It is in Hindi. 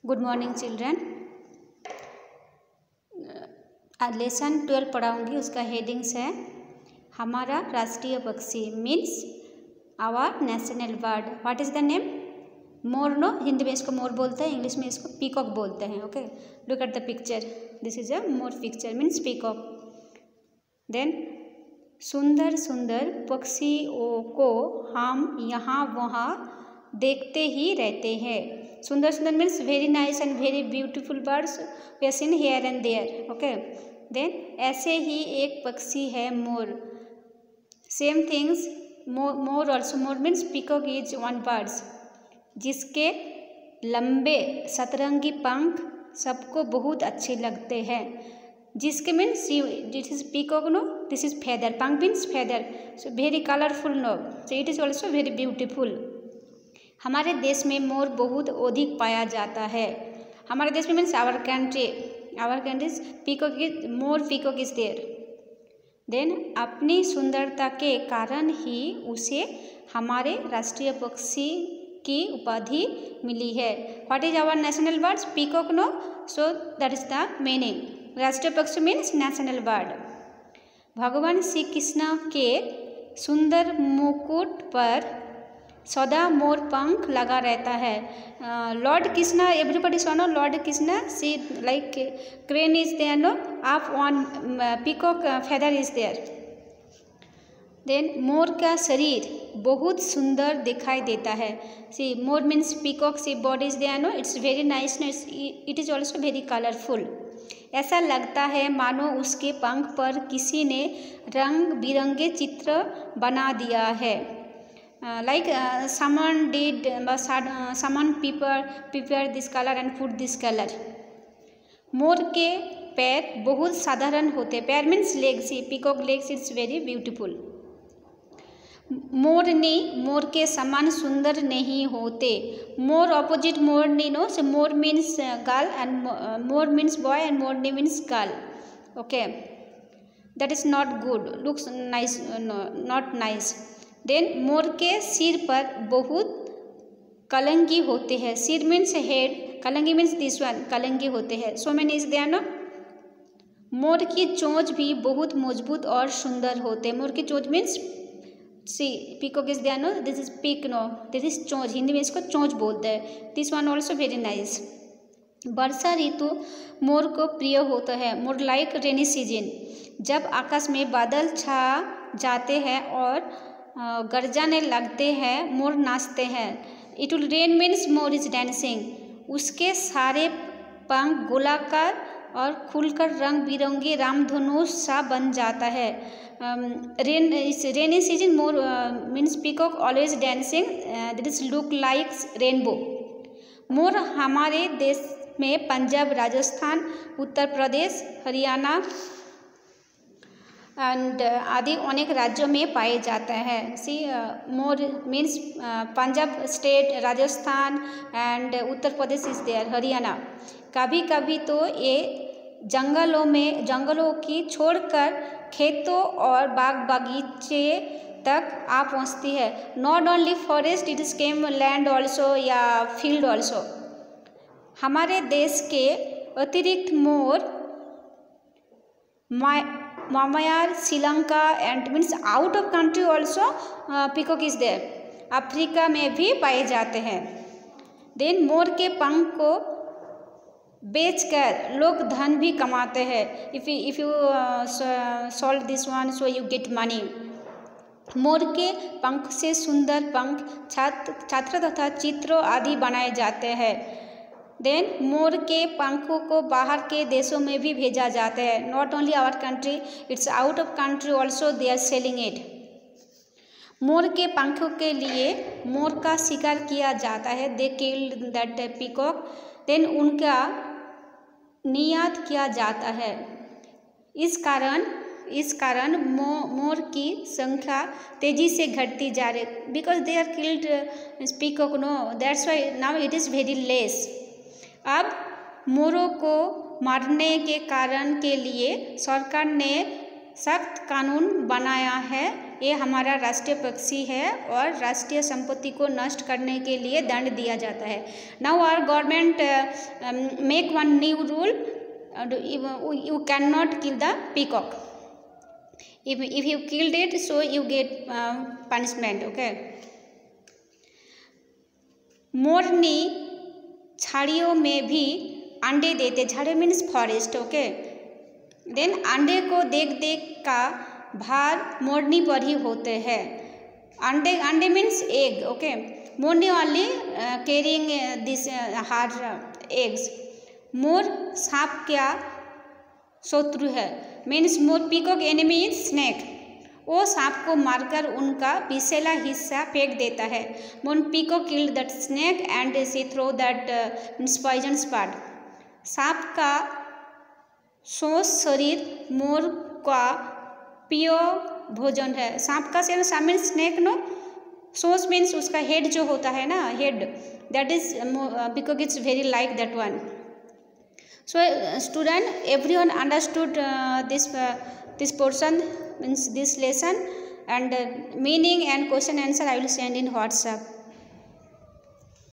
Good morning children. लेसन 12 पढ़ाऊँगी, उसका हेडिंग्स है हमारा राष्ट्रीय पक्षी means our national bird. What is the name? मोर। नो, हिंदी में इसको मोर बोलते हैं, इंग्लिश में इसको पीकॉक बोलते हैं। Okay, look at the picture, this is a मोर पिक्चर मीन्स पीकॉक। देन सुंदर सुंदर पक्षियों को हम यहाँ वहाँ देखते ही रहते हैं। सुंदर सुंदर means very nice and very beautiful birds we are seen here and there. Okay, then ऐसे ही एक पक्षी है मोर। सेम थिंग्स मोर ऑल्सो। मोर means peacock is one birds जिसके लंबे सतरंगी पंख सबको बहुत अच्छे लगते हैं। जिसके means this is peacock, no, this is feather. पंख means feather, so very colourful, no, so it is also very beautiful. हमारे देश में मोर बहुत अधिक पाया जाता है। हमारे देश में means our country peacock is मोर पीकॉक इज देयर। देन अपनी सुंदरता के कारण ही उसे हमारे राष्ट्रीय पक्षी की उपाधि मिली है। What is our national birds? Peacock, no, so that is the meaning. राष्ट्रीय पक्षी मीन्स नेशनल बर्ड। भगवान श्री कृष्ण के सुंदर मुकुट पर सदा मोर पंख लगा रहता है। Lord Krishna, everybody so know lord Krishna, see like crane is there, no, आप one peacock feather is there. Then मोर का शरीर बहुत सुंदर दिखाई देता है। सी मोर means peacock, see body is there, no, it's very nice, it is also very colourful. ऐसा लगता है मानो उसके पंख पर किसी ने रंग बिरंगे चित्र बना दिया है। Like someone did, someone prepare this color and put this color. मोर के पैर बहुत साधारण होते, पैर means legs, peacock legs, it's very beautiful. मोरनी मोर के समान सुंदर नहीं होते। मोर ऑपोजिट मोरनी, नो, सो मोर मीन्स गर्ल एंड मोर मीन्स बॉय एंड मोरनी means girl. Okay, that is not good, looks nice, not nice. Then मोर के सिर पर बहुत कलंगी होते हैं। सिर मीन्स हेड, कलंगी मीन्स दिस वन, कलंगी होते हैं। So many is there, no. मोर की चोंच भी बहुत मजबूत और सुंदर होते हैं। मोर की चोंच means see peacock is there, no, this is peak, no, this is चोंच, हिंदी में इसको चोंच बोलते हैं। This one also very nice. वर्षा ऋतु मोर को प्रिय होता है। मोर लाइक रेनी सीजन। जब आकाश में बादल छा जाते हैं और गरजाने लगते हैं, मोर नाचते हैं। It will rain means more is dancing. उसके सारे पंख गोलाकार और खुलकर रंग बिरंगे रामधनुष सा बन जाता है। रेनी सीजन मोर means peacock always dancing, that is look like rainbow. मोर हमारे देश में पंजाब, राजस्थान, उत्तर प्रदेश, हरियाणा एंड आदि अनेक राज्यों में पाए जाते हैं। सी मोर means Punjab state, Rajasthan and Uttar Pradesh is there, Haryana. कभी कभी तो ये जंगलों की छोड़कर खेतों और बाग बगीचे तक आ पहुँचती है। Not only forest, it is came land also या फील्ड ऑल्सो। हमारे देश के अतिरिक्त मोर Myanmar, Sri Lanka and means out of country also peacock is there. Africa में भी पाए जाते हैं। देन मोर के पंख को बेचकर लोग धन भी कमाते हैं। If you solve this one, so you get money. मोर के पंख से सुंदर पंख, छात्र तथा चित्रों आदि बनाए जाते हैं। देन मोर के पंखों को बाहर के देशों में भी भेजा जाता है। Not only our country, it's out of country also they are selling it. मोर के पंखों के लिए मोर का शिकार किया जाता है। They killed that peacock, then उनका नियात किया जाता है। इस कारण मोर की संख्या तेजी से घटती जा रही, because they are killed peacock, no, that's why now it is very less. अब मोरों को मारने के कारण के लिए सरकार ने सख्त कानून बनाया है। ये हमारा राष्ट्रीय पक्षी है और राष्ट्रीय संपत्ति को नष्ट करने के लिए दंड दिया जाता है। Now our government make one new rule, you can not kill the peacock. If you killed it, so you get punishment. Okay. मोरनी झाड़ियों में भी अंडे देते, झाड़ियों मीन्स फॉरेस्ट। ओके, देन अंडे को देख देख का भार मोरनी पर ही होते हैं। अंडे मीन्स एग। ओके, मोरनी only carrying this hard eggs. मोर सांप क्या शत्रु है, मीन्स मोर पीकॉक एनिमी इज स्नेक। वो सांप को मारकर उनका विषैला हिस्सा फेंक देता है। मोर peacock killed that snake and she throw that means poison spot. सांप का सोच शरीर मोर का प्रिय भोजन है। सांप का शरीर, सांप मीन्स स्नेक नो, सोच मीन्स उसका हेड जो होता है ना, head, that is peacock it's very like that one. So student, everyone understood this portion, means this lesson, and meaning and question answer I will send in WhatsApp.